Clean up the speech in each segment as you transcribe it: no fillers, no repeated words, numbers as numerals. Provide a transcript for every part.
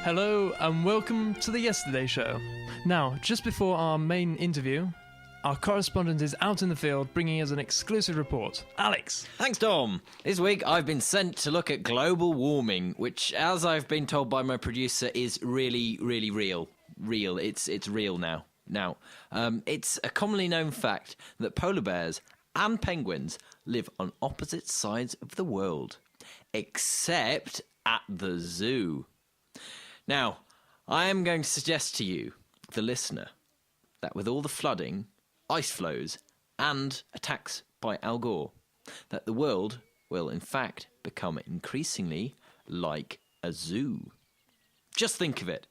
Hello and welcome to the Yesterday Show. Now, just before our main interview, our correspondent is out in the field bringing us an exclusive report. Alex! Thanks, Dom. This week I've been sent to look at global warming, which, as I've been told by my producer, is really real. It's real now. It's a commonly known fact that polar bears and penguins live on opposite sides of the world, except at the zoo. Now, I am going to suggest to you, the listener, that with all the flooding, ice flows, and attacks by Al Gore, that the world will in fact become increasingly like a zoo. Just think of it.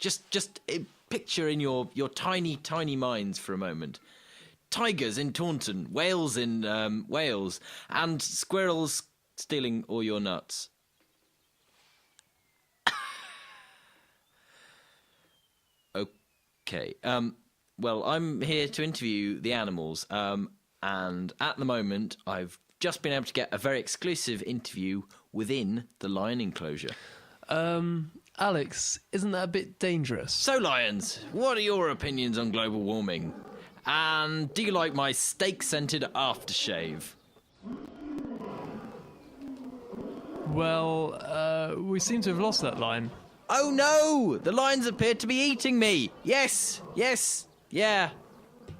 Just picture in your tiny minds for a moment. Tigers in Taunton, whales in Wales, and squirrels stealing all your nuts. Okay, well, I'm here to interview the animals, and at the moment, I've just been able to get a very exclusive interview within the lion enclosure. Alex, isn't that a bit dangerous? So, lions, what are your opinions on global warming? And do you like my steak-scented aftershave? Well, we seem to have lost that line. Oh no! The lions appear to be eating me! Yes, yeah.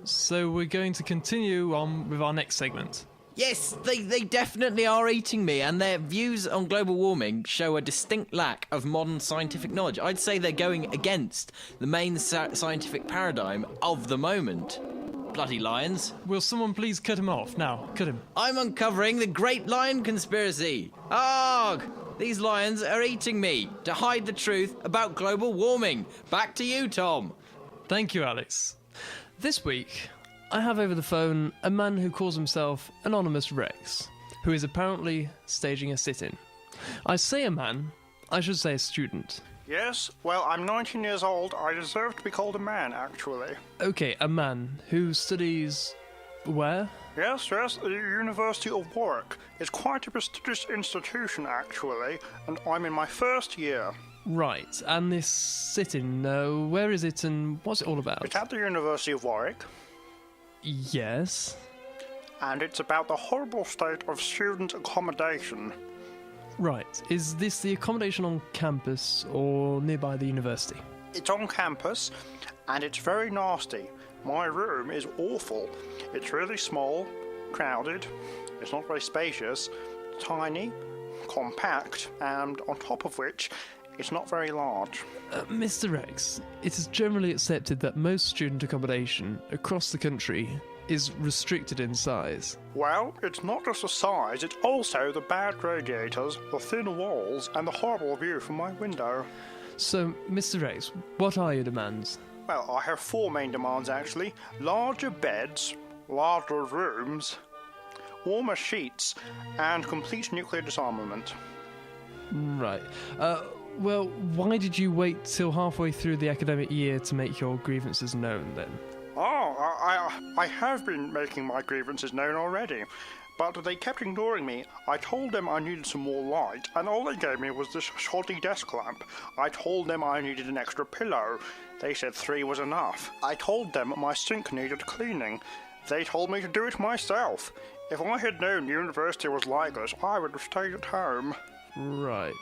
So we're going to continue on with our next segment. Yes, they definitely are eating me, and their views on global warming show a distinct lack of modern scientific knowledge. I'd say they're going against the main scientific paradigm of the moment. Bloody lions. Will someone please cut him off? Now, cut him. I'm uncovering the Great Lion Conspiracy. Arg! These lions are eating me to hide the truth about global warming. Back to you, Tom. Thank you, Alex. This week, I have over the phone a man who calls himself Anonymous Rex, who is apparently staging a sit-in. I say a man, I should say a student. Yes, well, I'm 19 years old. I deserve to be called a man, actually. Okay, a man who studies... where? Yes, the University of Warwick. It's quite a prestigious institution, actually, and I'm in my first year. Right, and this sit-in, where is it and what's it all about? It's at the University of Warwick. Yes. And it's about the horrible state of student accommodation. Right, is this the accommodation on campus or nearby the university? It's on campus, and it's very nasty. My room is awful. It's really small, crowded, it's not very spacious, tiny, compact, and on top of which, it's not very large. Mr. Rex, it is generally accepted that most student accommodation across the country is restricted in size. Well, it's not just the size, it's also the bad radiators, the thin walls, and the horrible view from my window. So, Mr. Rex, what are your demands? Well, I have four main demands, actually. Larger beds, larger rooms, warmer sheets, and complete nuclear disarmament. Right. Well, why did you wait till halfway through the academic year to make your grievances known, then? I have been making my grievances known already, but they kept ignoring me. I told them I needed some more light, and all they gave me was this shoddy desk lamp. I told them I needed an extra pillow. They said 3 was enough. I told them my sink needed cleaning. They told me to do it myself. If I had known the university was like this, I would have stayed at home. Right.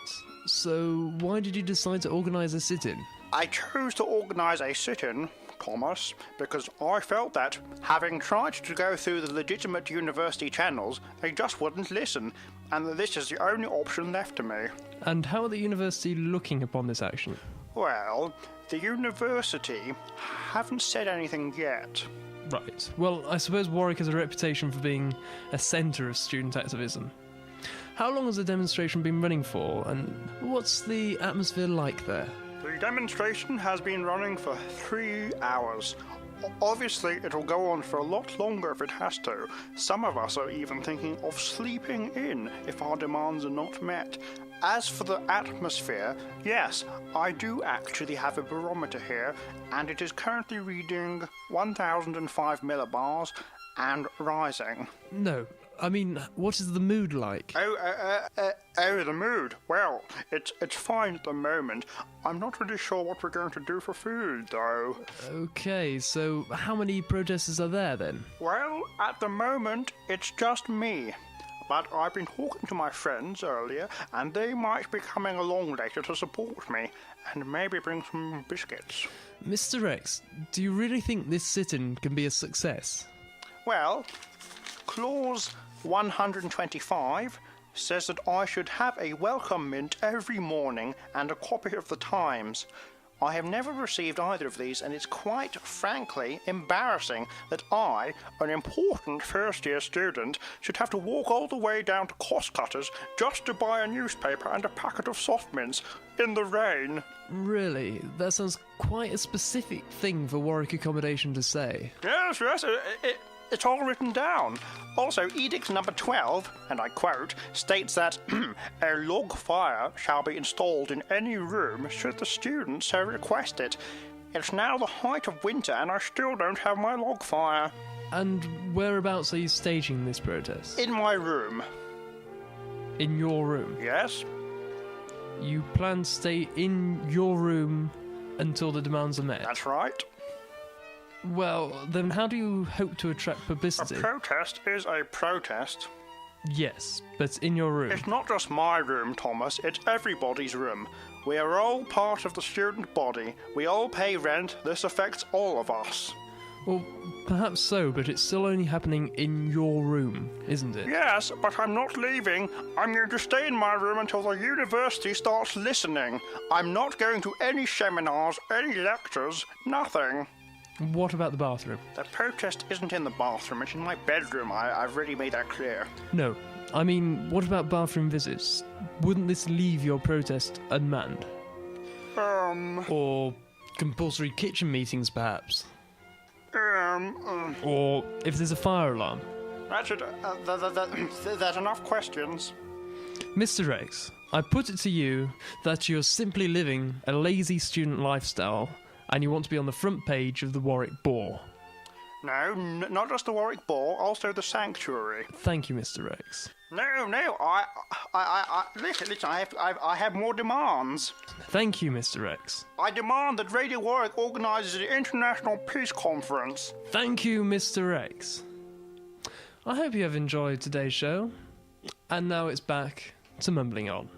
So, why did you decide to organise a sit-in? I chose to organise a sit-in, Thomas, because I felt that, having tried to go through the legitimate university channels, they just wouldn't listen, and that this is the only option left to me. And how are the university looking upon this action? Well, the university haven't said anything yet. Right. Well, I suppose Warwick has a reputation for being a centre of student activism. How long has the demonstration been running for, and what's the atmosphere like there? The demonstration has been running for 3 hours. Obviously, it'll go on for a lot longer if it has to. Some of us are even thinking of sleeping in if our demands are not met. As for the atmosphere, yes, I do actually have a barometer here, and it is currently reading 1005 millibars and rising. No, I mean, what is the mood like? The mood. Well, it's fine at the moment. I'm not really sure what we're going to do for food, though. Okay, so how many protesters are there then? Well, at the moment, it's just me. But I've been talking to my friends earlier, and they might be coming along later to support me, and maybe bring some biscuits. Mr. X, do you really think this sit-in can be a success? Well, Clause 125 says that I should have a welcome mint every morning and a copy of the Times. I have never received either of these, and it's quite frankly embarrassing that I, an important first-year student, should have to walk all the way down to Cost-Cutters just to buy a newspaper and a packet of soft mints in the rain. Really? That sounds quite a specific thing for Warwick accommodation to say. Yes, it's all written down. Also, Edict number 12, and I quote, states that a log fire shall be installed in any room should the student so request it. It's now the height of winter and I still don't have my log fire. And whereabouts are you staging this protest? In my room. In your room? Yes? You plan to stay in your room until the demands are met? That's right. Well, then how do you hope to attract publicity? A protest is a protest. Yes, but in your room. It's not just my room, Thomas, it's everybody's room. We are all part of the student body. We all pay rent. This affects all of us. Well, perhaps so, but it's still only happening in your room, isn't it? Yes, but I'm not leaving. I'm going to stay in my room until the university starts listening. I'm not going to any seminars, any lectures, nothing. What about the bathroom? The protest isn't in the bathroom, it's in my bedroom. I've really made that clear. No, I mean, what about bathroom visits? Wouldn't this leave your protest unmanned? Or compulsory kitchen meetings, perhaps? Or if there's a fire alarm? That's enough questions. Mr. X, I put it to you that you're simply living a lazy student lifestyle and you want to be on the front page of the Warwick Boar. No, not just the Warwick Boar, also the Sanctuary. Thank you, Mr. X. No, listen, I have more demands. Thank you, Mr. X. I demand that Radio Warwick organises an international peace conference. Thank you, Mr. X. I hope you have enjoyed today's show. And now it's back to Mumbling On.